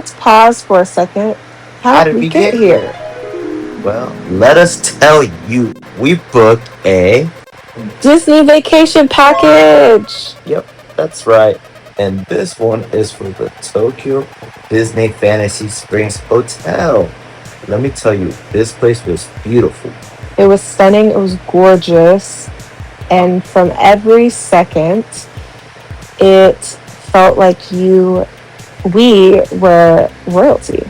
let's pause for a second. How How did did we we get get here? here? Well, let us tell you. We booked a. Disney vacation package. Yep, that's right. And this one is for the Tokyo Disney Fantasy Springs Hotel. Let me tell you, this place was beautiful. It was stunning. It was gorgeous. And from every second, it felt like we were royalty.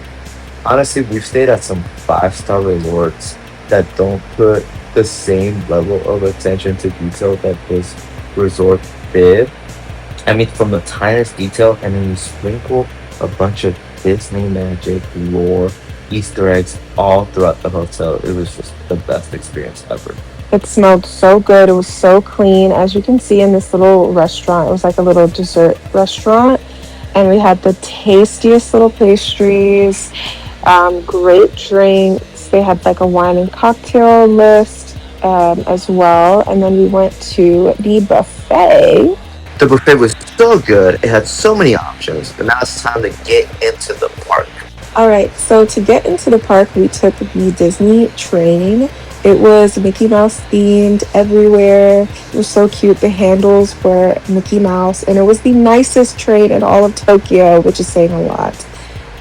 Honestly, we've stayed at some five-star resorts that don't put the same level of attention to detail that this resort did. I mean, from the tiniest detail, and then you sprinkle a bunch of Disney magic, lore, Easter eggs all throughout the hotel. It was just the best experience ever. It smelled so good. It was so clean. As you can see in this little restaurant, it was like a little dessert restaurant. And we had the tastiest little pastries, great drinks. They had like a wine and cocktail list as well. And then we went to the buffet. The buffet was so good. It had so many options. And now it's time to get into the park. All right, so to get into the park, we took the Disney train. It was Mickey Mouse themed everywhere. It was so cute. The handles were Mickey Mouse, and it was the nicest train in all of Tokyo, which is saying a lot.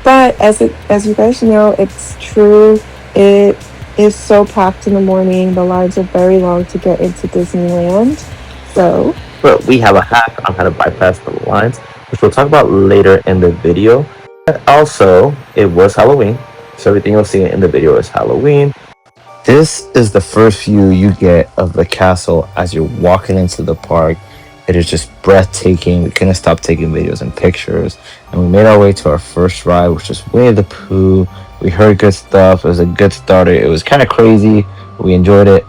But as you guys know, it's true. It is so packed in the morning. The lines are very long to get into Disneyland. So But we have a hack on how to bypass the lines, which we'll talk about later in the video. And also, it was Halloween, so everything you'll see in the video is Halloween. This is the first view you get of the castle as you're walking into the park. It is just breathtaking. We couldn't stop taking videos and pictures. And we made our way to our first ride, which was Winnie the Pooh. We heard good stuff. It was a good starter. It was kind of crazy. We enjoyed it.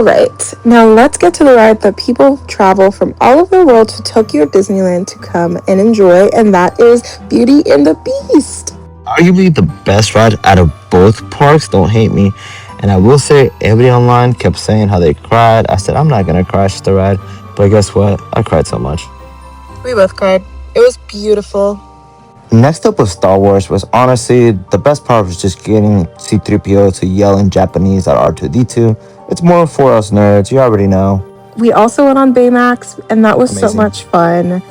all right, now let's get to the ride that people travel from all over the world to Tokyo Disneyland to come and enjoy, and that is Beauty and the Beast. Arguably the best ride out of both parks. Don't hate me. And I will say, everybody online kept saying how they cried. I said, I'm not going to cry, it's just a ride. But guess what? I cried so much. We both cried. It was beautiful. Next up was Star Wars. Was honestly the best part was just getting C-3PO to yell in Japanese at R2-D2. It's more for us nerds. You already know. We also went on Baymax, and that was so Amazing. much fun.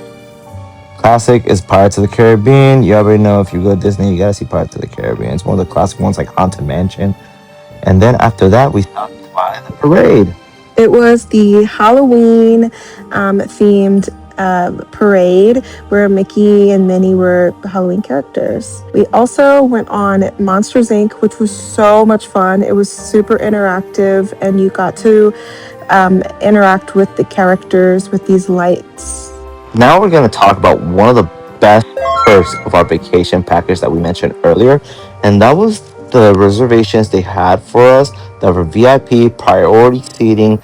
Classic is Pirates of the Caribbean. You already know if you go to Disney, you gotta see Pirates of the Caribbean. It's one of the classic ones like Haunted Mansion. And then after that, we stopped by the parade. It was the Halloween themed parade where Mickey and Minnie were Halloween characters. We also went on Monsters Inc., which was so much fun. It was super interactive, and you got to interact with the characters with these lights. Now we're going to talk about one of the best perks of our vacation package that we mentioned earlier, and that was the reservations they had for us that were VIP, priority seating,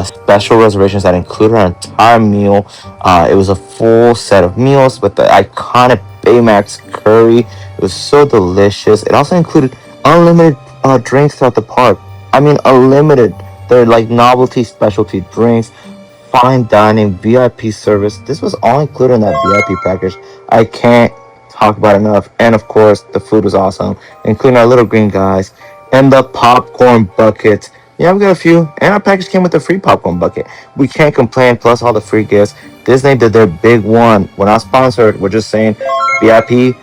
special reservations that included our entire meal. It was a full set of meals with the iconic Baymax curry. It was so delicious. It also included unlimited drinks throughout the park. I mean, unlimited. They're like novelty specialty drinks, fine dining, VIP service. This was all included in that VIP package. I can't talk about it enough. And of course, the food was awesome, including our little green guys and the popcorn buckets. Yeah, we got a few. And our package came with a free popcorn bucket. We can't complain, plus all the free gifts. Disney did their big one. We're not sponsored. We're just saying VIP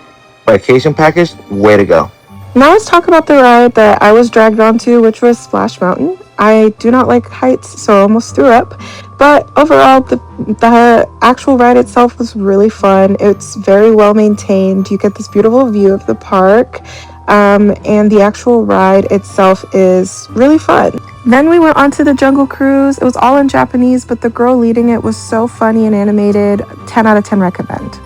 vacation package, way to go. Now let's talk about the ride that I was dragged onto, which was Splash Mountain. I do not like heights, so I almost threw up. But overall, the actual ride itself was really fun. It's very well maintained. You get this beautiful view of the park. And the actual ride itself is really fun. Then we went on to the Jungle Cruise. It was all in Japanese, but the girl leading it was so funny and animated. 10 out of 10 recommend.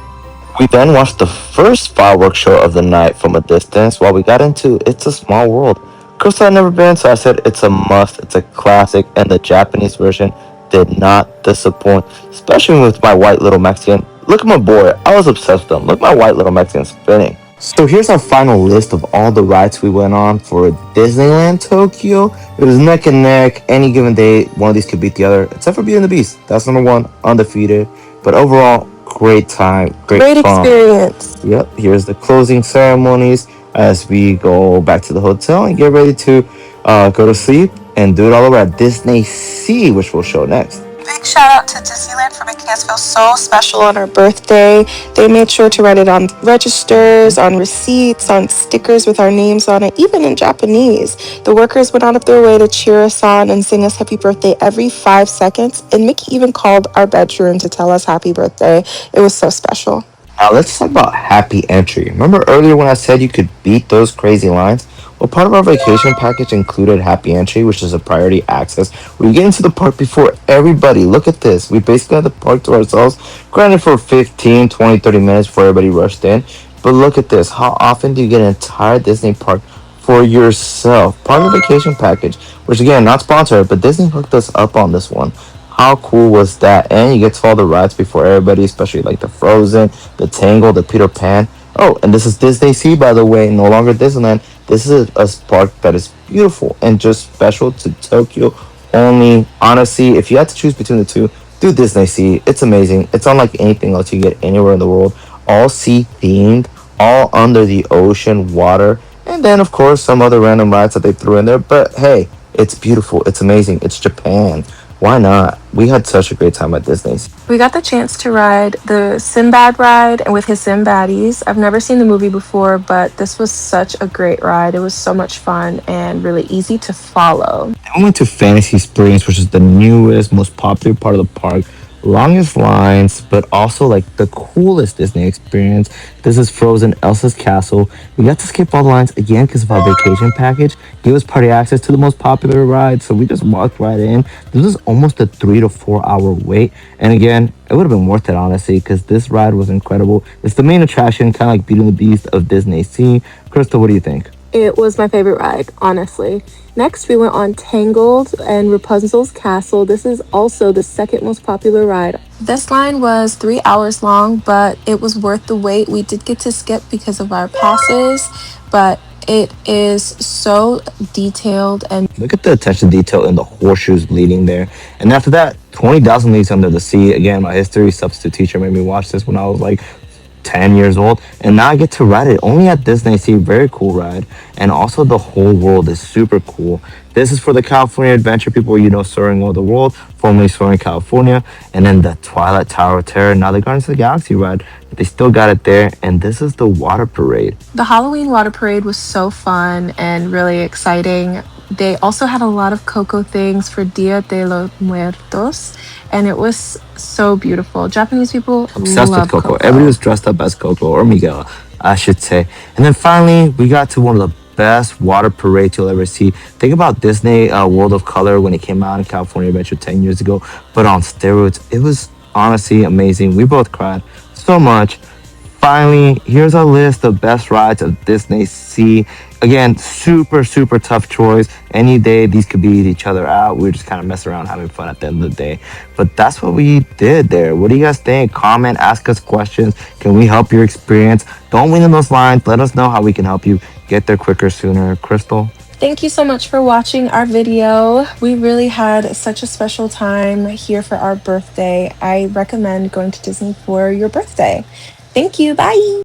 We then watched the first fireworks show of the night from a distance while we got into It's a Small World. Chris had never been, so I said it's a must, it's a classic, and the Japanese version did not disappoint, especially with my white little Mexican. Look at my boy, I was obsessed with him. Look at my white little Mexican spinning. So here's our final list of all the rides we went on for Disneyland Tokyo. It was neck and neck. Any given day, one of these could beat the other, except for Beauty and the Beast. That's number one, undefeated. But overall, great time, great Great fun. experience. Yep, here's the closing ceremonies as we go back to the hotel and get ready to go to sleep and do it all over at Disney Sea, which we'll show next. Big shout out to Disneyland for making us feel so special on our birthday. They made sure to write it on registers, on receipts, on stickers with our names on it, even in Japanese. The workers went out of their way to cheer us on and sing us happy birthday every 5 seconds. And Mickey even called our bedroom to tell us happy birthday. It was so special. Now let's talk about happy entry. Remember earlier when I said you could beat those crazy lines? Well, part of our vacation package included happy entry, which is a priority access where you get into the park before everybody. Look at this. We basically had the park to ourselves, granted for 15, 20, 30 minutes before everybody rushed in. But look at this. How often do you get an entire Disney park for yourself? Part of the vacation package, which again, not sponsored, but Disney hooked us up on this one. How cool was that? And you get to follow the rides before everybody, especially like the Frozen, the Tangle, the Peter Pan. Oh, and this is Disney Sea, by the way, no longer Disneyland. This is a park that is beautiful and just special to Tokyo only. Honestly, if you had to choose between the two, do Disney Sea. It's amazing. It's unlike anything else you get anywhere in the world. All sea themed, all under the ocean, water, and then of course some other random rides that they threw in there. But hey, it's beautiful. It's amazing. It's Japan. Why not? We had such a great time at Disney. We got the chance to ride the Sinbad ride and with his Sinbaddies. I've never seen the movie before, but this was such a great ride. It was so much fun and really easy to follow. I went to Fantasy Springs, which is the newest, most popular part of the park. Longest lines, but also like the coolest Disney experience. This is Frozen Elsa's Castle. We got to skip all the lines again because of our vacation package. Gave us party access to the most popular ride, so we just walked right in. This was almost a 3 to 4 hour wait, and again, it would have been worth it honestly because this ride was incredible. It's the main attraction, kind of like Beauty and the Beast of Disney Sea. Crystal, what do you think? It was my favorite ride, honestly. Next, we went on Tangled and Rapunzel's Castle. This is also the second most popular ride. This line was 3 hours long, but it was worth the wait. We did get to skip because of our passes, but it is so detailed and Look at the attention to detail in the horseshoes bleeding there. And after that, 20,000 Leagues Under the Sea. Again, my history substitute teacher made me watch this when I was like 10 years old, and now I get to ride it only at Disney Sea. Very cool ride, and also the whole world is super cool. This is for the California Adventure people, soaring over the world, formerly soaring California, and then the Twilight Tower of Terror, now the Guardians of the Galaxy ride. They still got it there, and this is the water parade. The Halloween water parade was so fun and really exciting. They also had a lot of Coco things for Dia de los Muertos, and it was so beautiful. Japanese people obsessed with Coco. Everybody was dressed up as Coco or Miguel, I should say. And then finally, we got to one of the best water parades you'll ever see. Think about Disney World of Color when it came out in California Adventure 10 years ago, but on steroids. It was honestly amazing. We both cried so much. Finally, here's a list of best rides of Disney Sea. Again, super, super tough choice. Any day, these could beat each other out. We are just kind of messing around, having fun at the end of the day. But that's what we did there. What do you guys think? Comment, ask us questions. Can we help your experience? Don't wait in those lines. Let us know how we can help you get there quicker, sooner. Crystal? Thank you so much for watching our video. We really had such a special time here for our birthday. I recommend going to Disney for your birthday. Thank you. Bye.